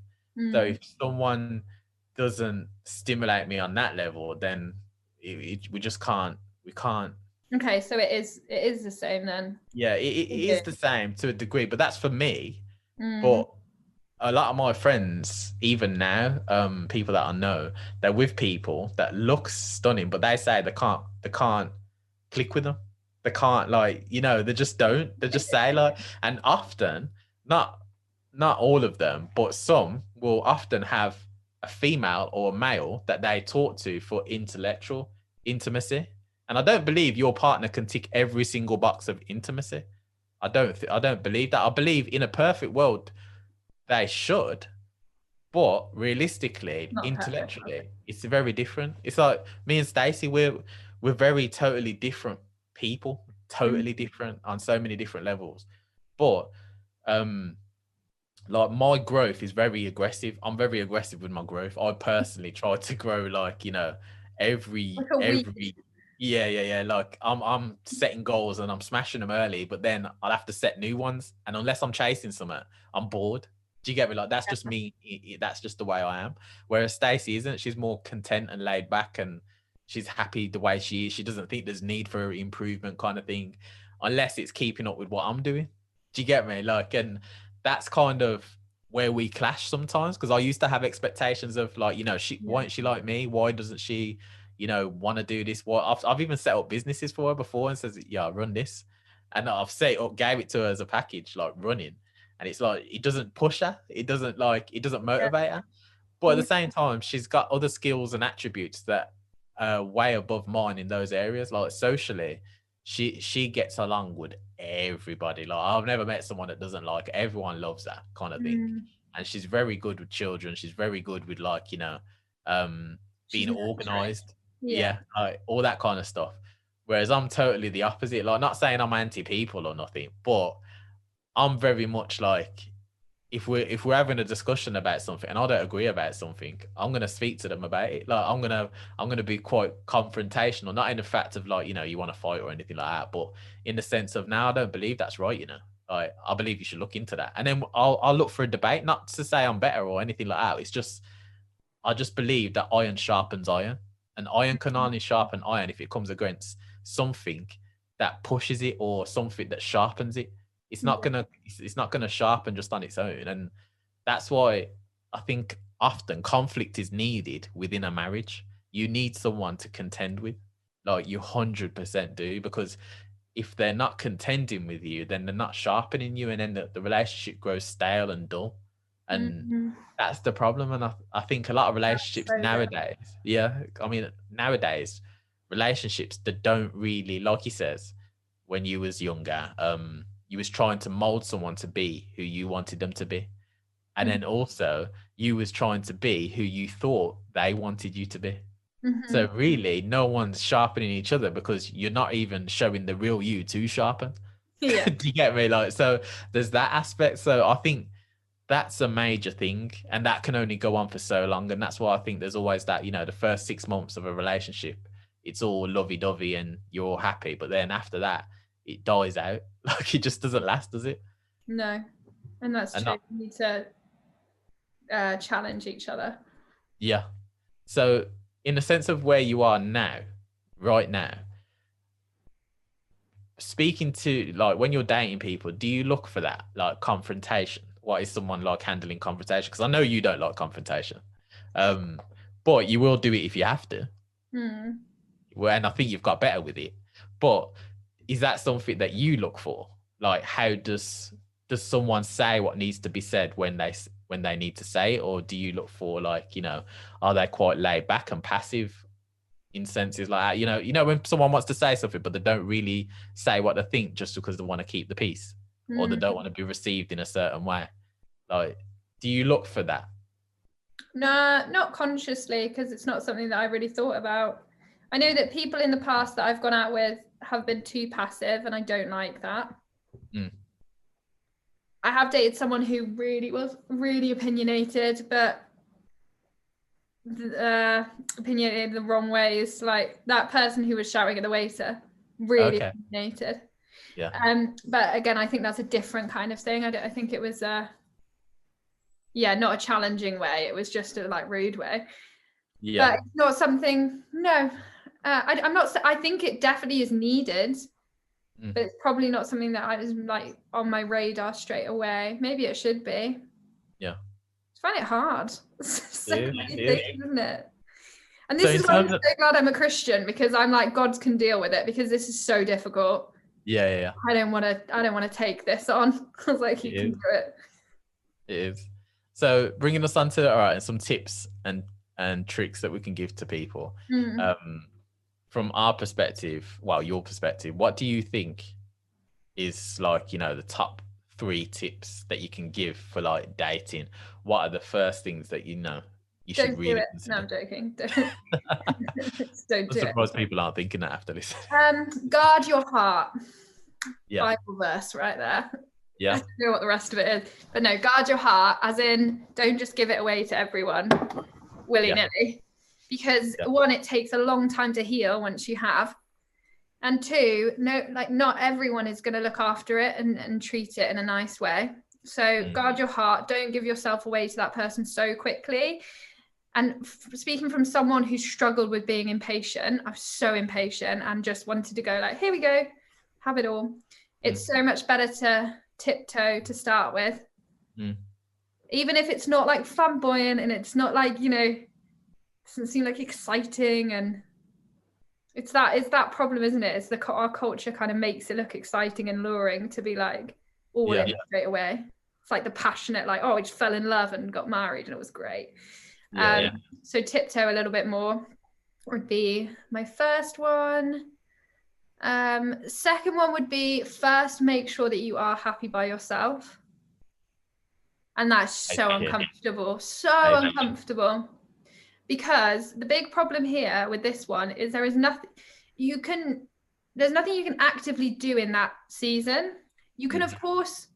So if someone doesn't stimulate me on that level, then we just can't. We can't. Okay, so it is the same then. Yeah, it is the same to a degree, but that's for me. But a lot of my friends, even now, people that I know, they're with people that look stunning, but they say they can't click with them. They can't, like, you know, they just don't. They just say like, and often, not all of them, but some will often have a female or a male that they talk to for intellectual intimacy. And I don't believe your partner can tick every single box of intimacy. I don't believe that. I believe in a perfect world they should, but realistically, intellectually, it's very different. It's like me and Stacey, we're very totally different people, totally different on so many different levels. But like, my growth is very aggressive. I'm very aggressive with my growth. I personally try to grow, like, you know, every yeah. Like, I'm setting goals and I'm smashing them early, but then I'll have to set new ones. And unless I'm chasing something, I'm bored. Do you get me? Like, that's just me. That's just the way I am. Whereas Stacey isn't. She's more content and laid back, and she's happy the way she is. She doesn't think there's need for improvement, kind of thing, unless it's keeping up with what I'm doing. Do you get me? Like, and that's kind of where we clash sometimes, because I used to have expectations of, like, you know, why isn't she like me? Why doesn't she, you know, want to do this? What I've even set up businesses for her before and says, yeah, run this. And I've set it up, gave it to her as a package, like running. And it's like, it doesn't push her. It doesn't motivate her. But at the same time, she's got other skills and attributes that are way above mine in those areas. Like, socially, she gets along with everybody. Like, I've never met someone that doesn't like her. Everyone loves that kind of thing. And she's very good with children. She's very good with, like, you know, being organized. Yeah, like, all that kind of stuff. Whereas I'm totally the opposite. Like, not saying I'm anti people or nothing, but I'm very much like, if we're having a discussion about something and I don't agree about something, I'm gonna speak to them about it. Like, I'm gonna be quite confrontational, not in the fact of, like, you know, you want to fight or anything like that, but in the sense of, now I don't believe that's right, you know. Like, I believe you should look into that, and then I'll look for a debate, not to say I'm better or anything like that. It's just, I just believe that iron sharpens iron, and iron can only sharpen iron if it comes against something that pushes it or something that sharpens it. It's not gonna sharpen just on its own. And that's why I think often conflict is needed within a marriage. You need someone to contend with. Like, you 100% do, because if they're not contending with you, then they're not sharpening you, and then the relationship grows stale and dull. And that's the problem. And I think a lot of relationships nowadays, nowadays, relationships that don't really, like he says, when you was younger, you was trying to mold someone to be who you wanted them to be. And then also, you was trying to be who you thought they wanted you to be. So really, no one's sharpening each other because you're not even showing the real you to sharpen. Yeah. Do you get me? Like, so there's that aspect. So I think that's a major thing, and that can only go on for so long. And that's why I think there's always that, you know, the first 6 months of a relationship, it's all lovey-dovey and you're all happy. But then after that, it dies out. Like, it just doesn't last, does it? No. And that's And true. You need to challenge each other. Yeah. So in the sense of where you are now, right now, speaking to, like, when you're dating people, do you look for that, like, confrontation? What is someone like handling confrontation? Because I know you don't like confrontation, but you will do it if you have to. Well, and I think you've got better with it. But is that something that you look for? Like, how does someone say what needs to be said when they need to say it? Or do you look for, like, you know, are they quite laid back and passive in senses like that? You know, when someone wants to say something, but they don't really say what they think just because they want to keep the peace, or they don't want to be received in a certain way. Like, do you look for that? No, not consciously, because it's not something that I really thought about. I know that people in the past that I've gone out with have been too passive, and I don't like that. I have dated someone who really was really opinionated, but opinionated in the wrong ways. Like that person who was shouting at the waiter, really opinionated. Yeah. But again, I think that's a different kind of thing. I think it was not a challenging way. It was just a like rude way. Yeah. But it's not something. No, I'm not. I think it definitely is needed. But it's probably not something that I was like on my radar straight away. Maybe it should be. Yeah. I find it hard. Isn't it? And this So is why I'm so glad I'm a Christian, because I'm like, God can deal with it, because this is so difficult. Yeah. I don't want to take this on. I was like, you can do it. It is. So bringing us on to, all right, some tips and tricks that we can give to people. From our perspective, well, your perspective, what do you think is, like, you know, the top 3 tips that you can give for like dating? What are the first things that, you know, you should really consider? No, I'm joking. Don't do it. Most people aren't thinking that after this. Guard your heart. Yeah. Bible verse right there. Yeah. I don't know what the rest of it is, but no, guard your heart, as in don't just give it away to everyone willy-nilly. Because one, it takes a long time to heal once you have, and 2, not everyone is going to look after it and treat it in a nice way. So guard your heart. Don't give yourself away to that person so quickly. And speaking from someone who struggled with being impatient, I was so impatient and just wanted to go like, here we go, have it all. It's so much better to tiptoe to start with, even if it's not like flamboyant and it's not like, you know, doesn't seem like exciting. And it's that problem, isn't it? It's our culture kind of makes it look exciting and luring to be like all in straight away. It's like the passionate, like, oh, we just fell in love and got married and it was great. So tiptoe a little bit more would be my first one. Second one would be, first, make sure that you are happy by yourself. And that's so uncomfortable, uncomfortable. Because the big problem here with this one is there's nothing you can actively do in that season. You can, of course,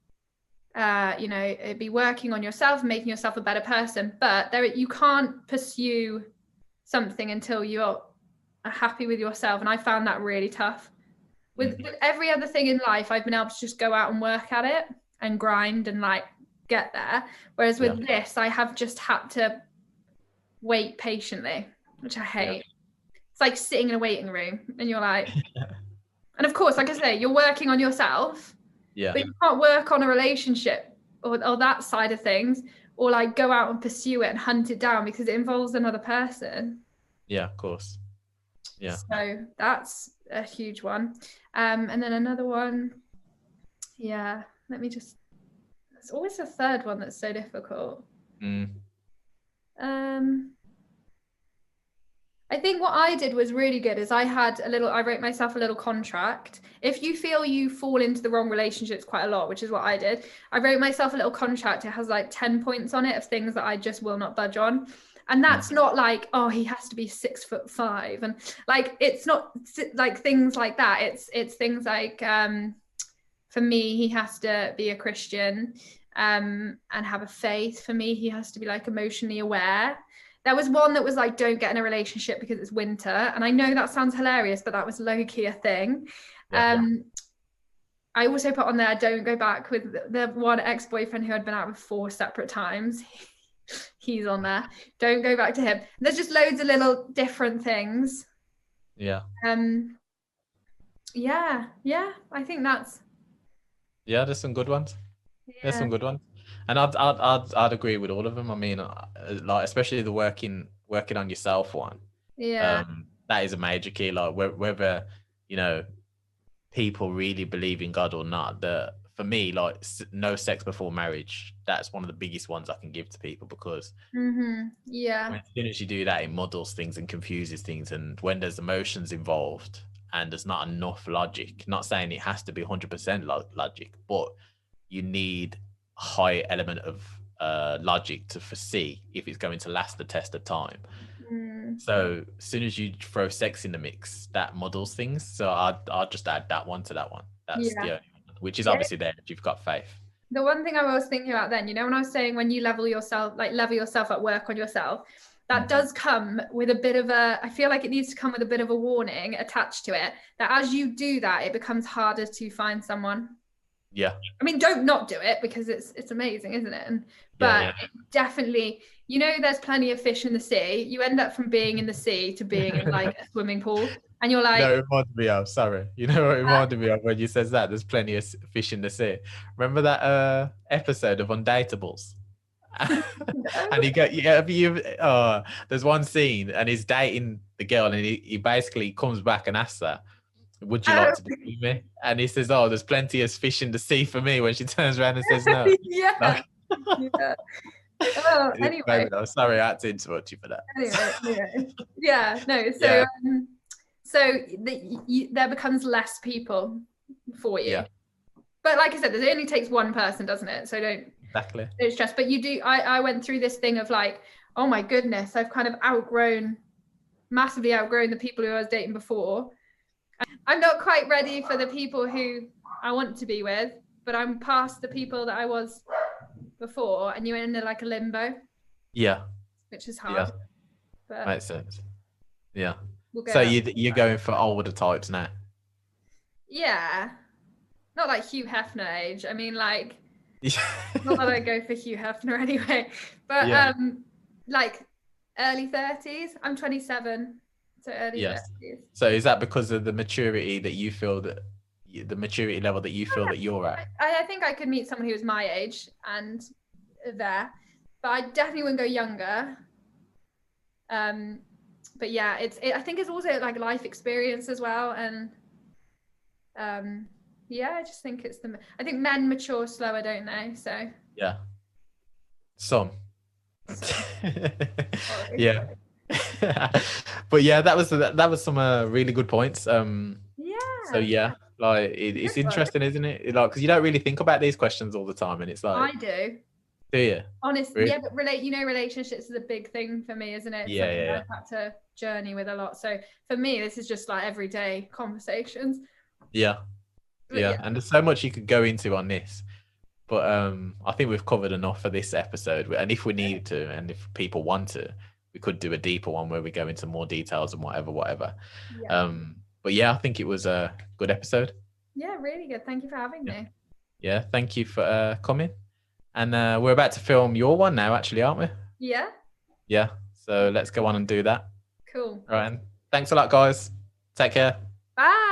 be working on yourself, making yourself a better person, but you can't pursue something until you're happy with yourself. And I found that really tough. With every other thing in life, I've been able to just go out and work at it and grind and like get there. Whereas with this, I have just had to wait patiently, which I hate. It's like sitting in a waiting room and you're like, and of course, like I say, you're working on yourself, but you can't work on a relationship or that side of things, or like go out and pursue it and hunt it down, because it involves another person. Yeah, of course. Yeah. So that's a huge one. And then another one, it's always the third one that's so difficult. I think what I did was really good is I wrote myself a little contract. If you feel you fall into the wrong relationships quite a lot, which is what I did, I wrote myself a little contract. It has like 10 points on it of things that I just will not budge on. And that's not like, oh, he has to be 6'5", and like, it's not like things like that. It's things like, for me, he has to be a Christian, and have a faith. For me, he has to be like emotionally aware. There was one that was like, don't get in a relationship because it's winter. And I know that sounds hilarious, but that was low-key a thing. I also put on there, don't go back with the one ex-boyfriend who I'd been out with 4 separate times. He's on there. Don't go back to him. There's just loads of little different things. Yeah. Yeah. I think that's. Yeah, there's some good ones. Yeah. There's some good ones, and I'd agree with all of them. I mean, like especially the working on yourself one. Yeah. That is a major key. Like whether people really believe in God or not. For me, like no sex before marriage, that's one of the biggest ones I can give to people, because yeah, as soon as you do that, it muddles things and confuses things. And when there's emotions involved and there's not enough logic, not saying it has to be 100% logic, but you need a high element of logic to foresee if it's going to last the test of time. So as soon as you throw sex in the mix, that muddles things. So I'll just add that one to that one. That's the only one, which is obviously there if you've got faith. The one thing I was thinking about then, when I was saying when you level yourself at work on yourself, that does come with a bit of I feel like it needs to come with a bit of a warning attached to it, that as you do that, it becomes harder to find someone. Yeah. I mean, don't not do it, because it's amazing, isn't it? But it definitely, there's plenty of fish in the sea. You end up from being in the sea to being in like a swimming pool, and you're like. No, it reminded me of. Sorry, what it reminded me of when you says that. There's plenty of fish in the sea. Remember that episode of Undateables? And there's one scene, and he's dating the girl, and he basically comes back and asks her, would you like to be with me? And he says, oh, there's plenty of fish in the sea for me, when she turns around and says no. Yeah. Oh, anyway. Sorry, I had to interrupt you for that. Anyway. Yeah, no. So there becomes less people for you. Yeah. But like I said, it only takes one person, doesn't it? So don't stress. But you do. I went through this thing of like, oh my goodness, I've kind of massively outgrown the people who I was dating before. I'm not quite ready for the people who I want to be with, but I'm past the people that I was before, and you're in like a limbo. Yeah. Which is hard. Yeah. But makes sense. Yeah. So you're going for older types now? Yeah. Not like Hugh Hefner age. I mean, like, not that I go for Hugh Hefner anyway, but like early 30s. I'm 27. So early 30s. So is that because of the maturity that you feel the maturity level that you feel that you're at? I think I could meet someone who was my age and there, but I definitely wouldn't go younger. But yeah, I think it's also like life experience as well, and I just think I think men mature slower, don't they? So yeah, some. Yeah. But yeah, that was some really good points. So yeah, like it's interesting, isn't it? Like, because you don't really think about these questions all the time, and it's like I do. Do you? Honestly, really? Yeah, but relationships is a big thing for me, isn't it? Yeah. I've had to journey with a lot. So for me, this is just like everyday conversations. Yeah. And there's so much you could go into on this, but I think we've covered enough for this episode. And if we need to, and if people want to, we could do a deeper one where we go into more details and whatever. Yeah. But yeah, I think it was a good episode. Yeah, really good. Thank you for having me. Yeah, thank you for coming. And we're about to film your one now, actually, aren't we? Yeah. Yeah. So let's go on and do that. Cool. All right. Thanks a lot, guys. Take care. Bye.